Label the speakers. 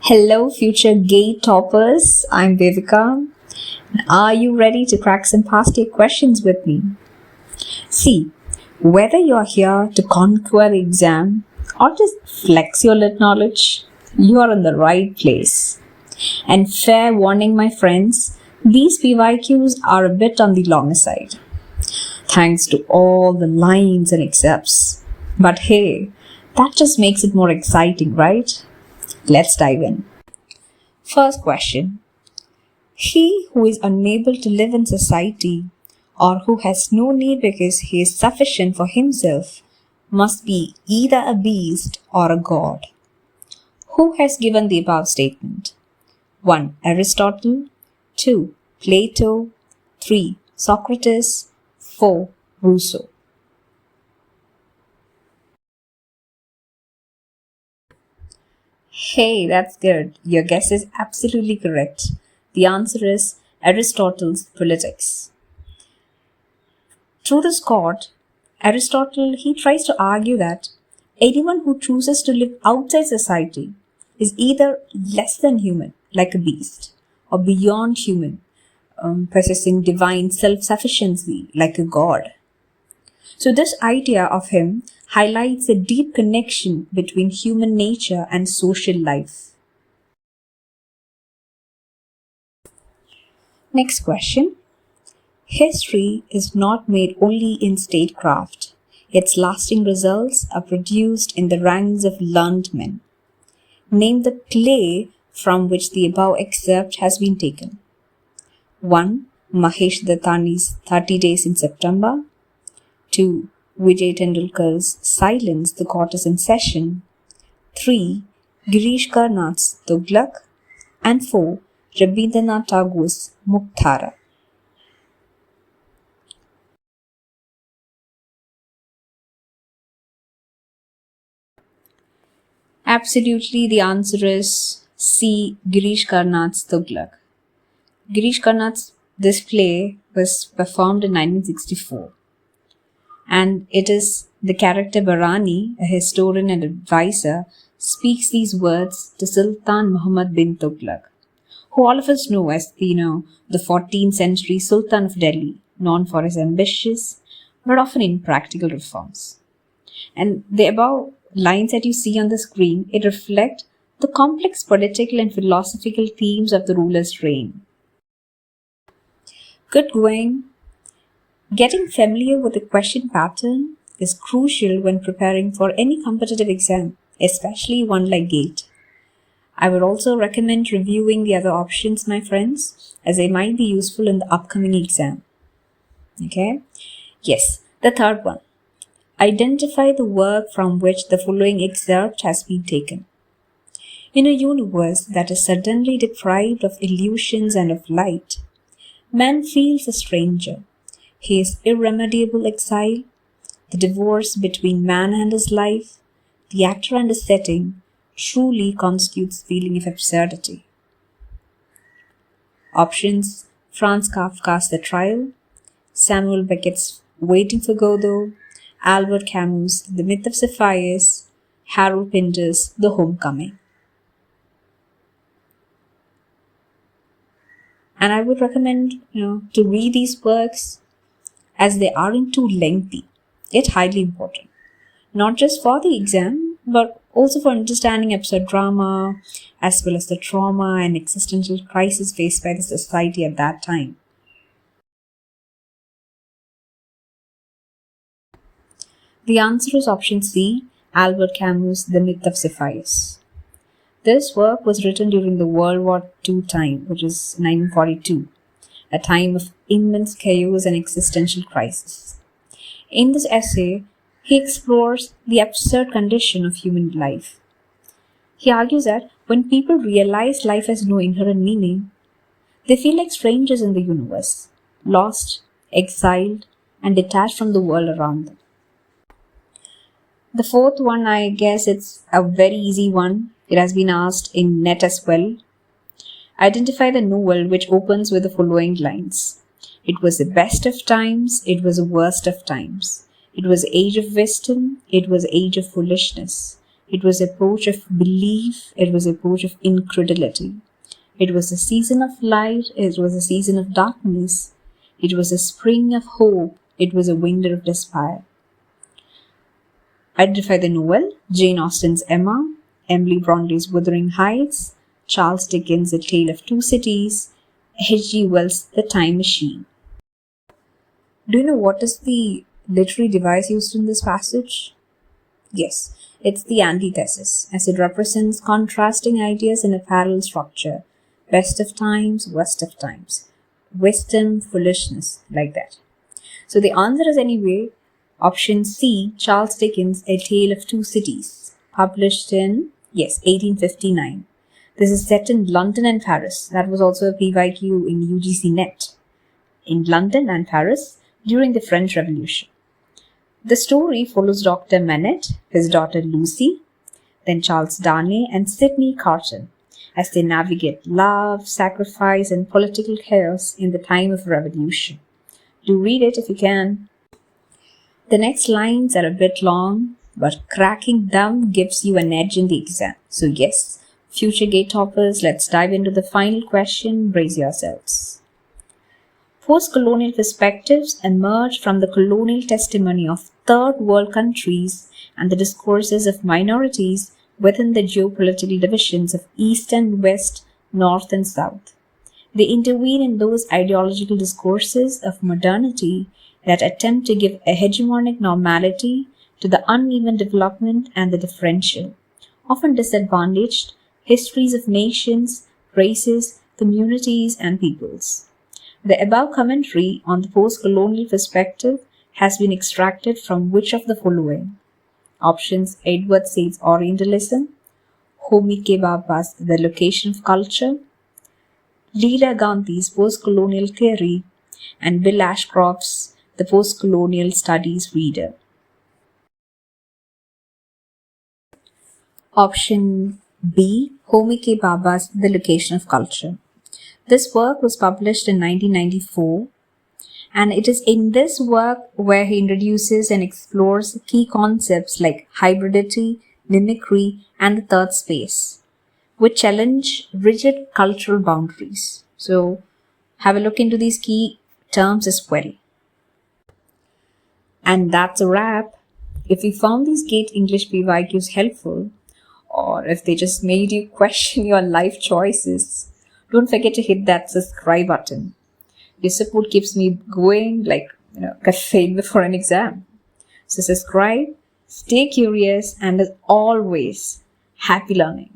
Speaker 1: Hello, future gay toppers. I'm Devika. Are you ready to crack some past year questions with me? See, whether you're here to conquer the exam or just flex your lit knowledge, you're in the right place. And fair warning, my friends, these PYQs are a bit on the longer side. Thanks to all the lines and accepts. But hey, that just makes it more exciting, right? Let's dive in. First question. He who is unable to live in society or who has no need because he is sufficient for himself must be either a beast or a god. Who has given the above statement? 1. Aristotle. 2. Plato. 3. Socrates. 4. Rousseau. Hey, that's good. Your guess is absolutely correct. The answer is Aristotle's Politics. Through this quote, Aristotle he tries to argue that anyone who chooses to live outside society is either less than human, like a beast, or beyond human, possessing divine self-sufficiency, like a god. So this idea of him highlights a deep connection between human nature and social life. Next question. History is not made only in statecraft. Its lasting results are produced in the ranks of learned men. Name the play from which the above excerpt has been taken. 1. Mahesh Dattani's 30 Days in September. 2. Vijay Tendulkar's Silence, the Court is in Session. 3. Girish Karnad's Tughlaq. And 4. Rabindranath Tagore's Muktara. Absolutely, the answer is C. Girish Karnad's Tughlaq. Girish Karnad's this play was performed in 1964. And it is the character Barani, a historian and advisor, speaks these words to Sultan Muhammad bin Tughlaq, who all of us know as the 14th century Sultan of Delhi, known for his ambitious but often impractical reforms. And the above lines that you see on the screen, it reflect the complex political and philosophical themes of the ruler's reign. Good going. Getting familiar with the question pattern is crucial when preparing for any competitive exam, especially one like GATE. I would also recommend reviewing the other options, my friends, as they might be useful in the upcoming exam. Okay? Yes, the third one. Identify the work from which the following excerpt has been taken. In a universe that is suddenly deprived of illusions and of light, man feels a stranger. His irremediable exile, the divorce between man and his life, the actor and his setting, truly constitutes feeling of absurdity. Options: Franz Kafka's The Trial, Samuel Beckett's Waiting for Godot, Albert Camus' The Myth of Cepheus, Harold Pinter's The Homecoming. And I would recommend, to read these works as they aren't too lengthy, yet highly important. Not just for the exam, but also for understanding absurd drama, as well as the trauma and existential crisis faced by the society at that time. The answer is option C, Albert Camus' The Myth of Cepheus. This work was written during the World War II time, which is 1942, a time of immense chaos and existential crisis. In this essay, he explores the absurd condition of human life. He argues that when people realize life has no inherent meaning, they feel like strangers in the universe, lost, exiled, and detached from the world around them. The fourth one, I guess it's a very easy one. It has been asked in NET as well. Identify the novel which opens with the following lines. It was the best of times, it was the worst of times. It was age of wisdom, it was age of foolishness. It was a approach of belief. It was a approach of incredulity. It was a season of light. It was a season of darkness. It was a spring of hope. It was a winter of despair. Identify the novel: Jane Austen's Emma, Emily Bronte's Wuthering Heights, Charles Dickens' A Tale of Two Cities, H.G. Wells' The Time Machine. Do you know what is the literary device used in this passage? Yes, it's the antithesis, as it represents contrasting ideas in a parallel structure. Best of times, worst of times. Wisdom, foolishness, like that. So the answer is anyway option C, Charles Dickens' A Tale of Two Cities, published in, 1859. This is set in London and Paris. That was also a PYQ in UGC NET. In London and Paris during the French Revolution. The story follows Dr. Manette, his daughter Lucy, then Charles Darnay and Sidney Carton as they navigate love, sacrifice, and political chaos in the time of revolution. Do read it if you can. The next lines are a bit long, but cracking them gives you an edge in the exam. So yes, future gate toppers, let's dive into the final question. Brace yourselves. Post-colonial perspectives emerge from the colonial testimony of third world countries and the discourses of minorities within the geopolitical divisions of East and West, North and South. They intervene in those ideological discourses of modernity that attempt to give a hegemonic normality to the uneven development and the differential, often disadvantaged, histories of nations, races, communities, and peoples. The above commentary on the post-colonial perspective has been extracted from which of the following? Options: Edward Said's Orientalism, Homi K. Bhabha's The Location of Culture, Leela Gandhi's Post-Colonial Theory, and Bill Ashcroft's The Post-Colonial Studies Reader. Option B, Homi K. Bhabha's The Location of Culture. This work was published in 1994, and it is in this work where he introduces and explores key concepts like hybridity, mimicry, and the third space, which challenge rigid cultural boundaries. So, have a look into these key terms as well. And that's a wrap. If you found these GATE English PYQs helpful, or if they just made you question your life choices, don't forget to hit that subscribe button. Your support keeps me going like caffeine before an exam. So subscribe, stay curious, and as always, happy learning.